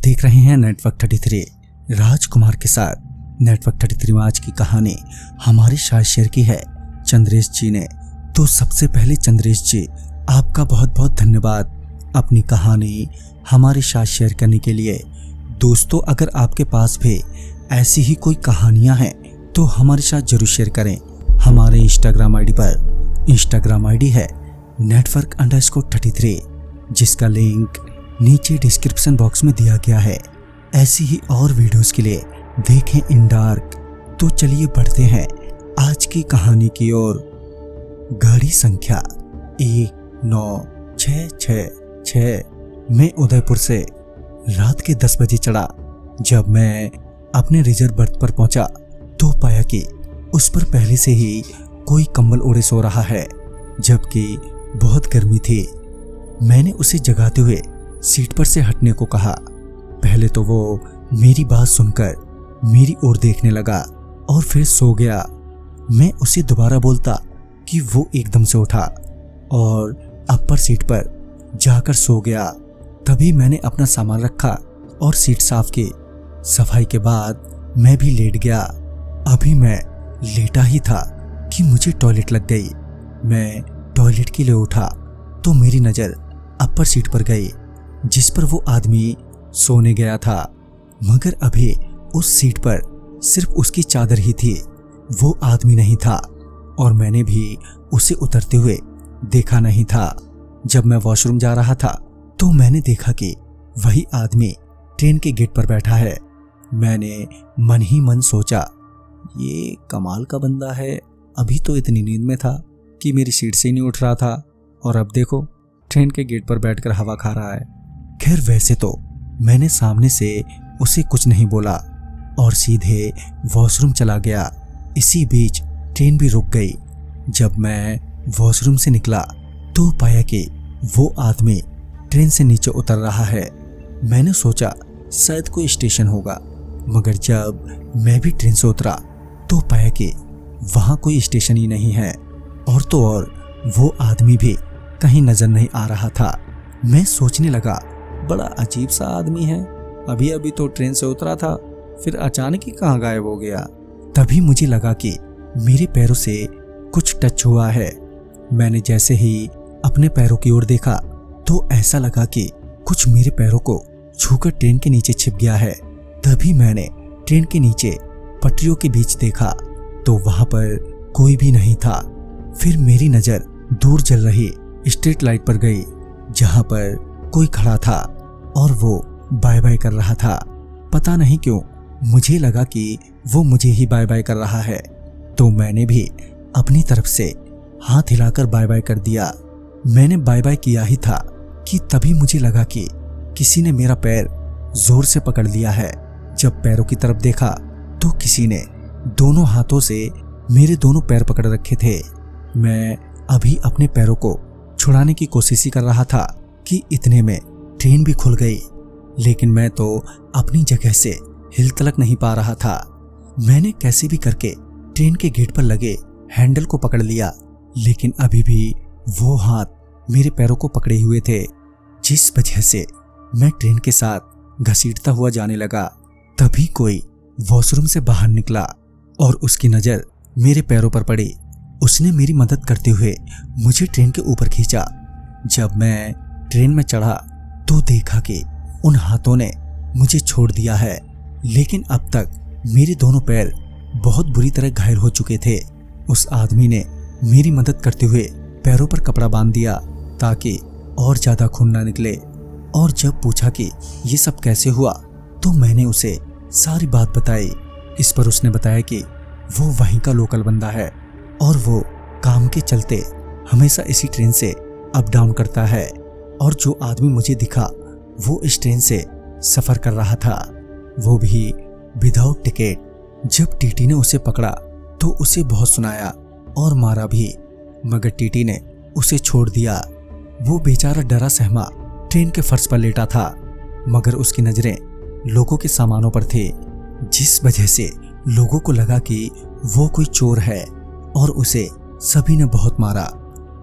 देख रहे हैं नेटवर्क 33 राजकुमार के साथ। नेटवर्क 33 में आज की कहानी हमारे साथ शेयर की है चंद्रेश जी ने। तो सबसे पहले चंद्रेश जी, आपका बहुत बहुत धन्यवाद अपनी कहानी हमारे साथ शेयर करने के लिए। दोस्तों, अगर आपके पास भी ऐसी ही कोई कहानियां हैं तो हमारे साथ जरूर शेयर करें। हमारे इंस्टाग्राम आईडी पर, इंस्टाग्राम आईडी है network_33, जिसका लिंक नीचे डिस्क्रिप्शन बॉक्स में दिया गया है। ऐसी ही और वीडियोस के लिए देखें इन डार्क। तो चलिए बढ़ते हैं आज की कहानी की ओर। गाड़ी संख्या 1966 में उदयपुर से रात के 10 बजे चढ़ा। जब मैं अपने रिजर्व बर्थ पर पहुंचा तो पाया कि उस पर पहले से ही कोई कंबल ओढ़े सो रहा है, जबकि बहुत गर्मी थी। मैंने उसे जगाते हुए सीट पर से हटने को कहा। पहले तो वो मेरी बात सुनकर मेरी ओर देखने लगा और फिर सो गया। मैं उसे दोबारा बोलता कि वो एकदम से उठा और अपर सीट पर जाकर सो गया। तभी मैंने अपना सामान रखा और सीट साफ की। सफाई के बाद मैं भी लेट गया। अभी मैं लेटा ही था कि मुझे टॉयलेट लग गई। मैं टॉयलेट के लिए उठा तो मेरी नज़र अपर सीट पर गई, जिस पर वो आदमी सोने गया था। मगर अभी उस सीट पर सिर्फ उसकी चादर ही थी, वो आदमी नहीं था और मैंने भी उसे उतरते हुए देखा नहीं था। जब मैं वॉशरूम जा रहा था तो मैंने देखा कि वही आदमी ट्रेन के गेट पर बैठा है। मैंने मन ही मन सोचा, ये कमाल का बंदा है। अभी तो इतनी नींद में था कि मेरी सीट से ही नहीं उठ रहा था और अब देखो ट्रेन के गेट पर बैठकर हवा खा रहा है। खैर, वैसे तो मैंने सामने से उसे कुछ नहीं बोला और सीधे वॉशरूम चला गया। इसी बीच ट्रेन भी रुक गई। जब मैं वॉशरूम से निकला तो पाया कि वो आदमी ट्रेन से नीचे उतर रहा है। मैंने सोचा शायद कोई स्टेशन होगा, मगर जब मैं भी ट्रेन से उतरा तो पाया कि वहाँ कोई स्टेशन ही नहीं है। और तो और वो आदमी भी कहीं नजर नहीं आ रहा था। मैं सोचने लगा, बड़ा अजीब सा आदमी है। अभी अभी तो ट्रेन से उतरा था, फिर अचानक ही कहाँ गायब हो गया। तभी मुझे लगा कि मेरे पैरों से कुछ टच हुआ है। मैंने जैसे ही अपने पैरों की ओर देखा तो ऐसा लगा कि कुछ मेरे पैरों को छूकर ट्रेन के नीचे छिप गया है। तभी मैंने ट्रेन के नीचे पटरियों के बीच देखा तो वहां पर कोई भी नहीं था। फिर मेरी नजर दूर जल रही स्ट्रीट लाइट पर गई, जहां पर कोई खड़ा था और वो बाय बाय कर रहा था। पता नहीं क्यों मुझे लगा कि वो मुझे ही बाय बाय कर रहा है, तो मैंने भी अपनी तरफ से हाथ हिलाकर बाय बाय कर दिया। मैंने बाय बाय किया ही था कि तभी मुझे लगा कि किसी ने मेरा पैर जोर से पकड़ लिया है। जब पैरों की तरफ देखा तो किसी ने दोनों हाथों से मेरे दोनों पैर पकड़ रखे थे। मैं अभी अपने पैरों को छुड़ाने की कोशिश ही कर रहा था कि इतने में ट्रेन भी खुल गई, लेकिन मैं तो अपनी जगह से हिल तलक नहीं पा रहा था। मैंने कैसे भी करके ट्रेन के गेट पर लगे हैंडल को पकड़ लिया, लेकिन अभी भी वो हाथ मेरे पैरों को पकड़े हुए थे, जिस वजह से मैं ट्रेन के साथ घसीटता हुआ जाने लगा। तभी कोई वॉशरूम से बाहर निकला और उसकी नज़र मेरे पैरों पर पड़ी। उसने मेरी मदद करते हुए मुझे ट्रेन के ऊपर खींचा। जब मैं ट्रेन में चढ़ा तो देखा कि उन हाथों ने मुझे छोड़ दिया है, लेकिन अब तक मेरे दोनों पैर बहुत बुरी तरह घायल हो चुके थे। उस आदमी ने मेरी मदद करते हुए पैरों पर कपड़ा बांध दिया ताकि और ज्यादा खून ना निकले। और जब पूछा कि ये सब कैसे हुआ तो मैंने उसे सारी बात बताई। इस पर उसने बताया कि वो वहीं का लोकल बंदा है और वो काम के चलते हमेशा इसी ट्रेन से अप डाउन करता है, और जो आदमी मुझे दिखा वो इस ट्रेन से सफर कर रहा था, वो भी विदाउट टिकट। जब टीटी ने उसे पकड़ा तो उसे बहुत सुनाया और मारा भी, मगर टीटी ने उसे छोड़ दिया। वो बेचारा डरा सहमा ट्रेन के फर्श पर लेटा था, मगर उसकी नजरें लोगों के सामानों पर थी, जिस वजह से लोगों को लगा कि वो कोई चोर है और उसे सभी ने बहुत मारा।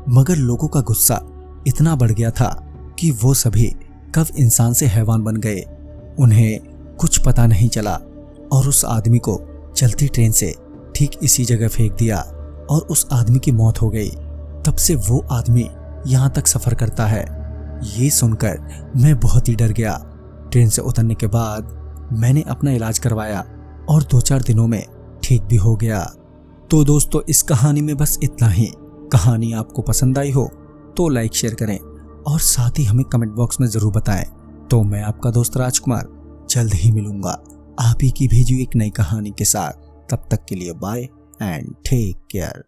मगर लोगों का गुस्सा इतना बढ़ गया था कि वो सभी कब इंसान से हैवान बन गए उन्हें कुछ पता नहीं चला और उस आदमी को चलती ट्रेन से ठीक इसी जगह फेंक दिया और उस आदमी की मौत हो गई। तब से वो आदमी यहाँ तक सफर करता है। ये सुनकर मैं बहुत ही डर गया। ट्रेन से उतरने के बाद मैंने अपना इलाज करवाया और 2-4 दिनों में ठीक भी हो गया। तो दोस्तों, इस कहानी में बस इतना ही। कहानी आपको पसंद आई हो तो लाइक शेयर करें और साथ ही हमें कमेंट बॉक्स में जरूर बताएं। तो मैं आपका दोस्त राजकुमार जल्द ही मिलूंगा आप ही की भेजी एक नई कहानी के साथ। तब तक के लिए बाय एंड टेक केयर।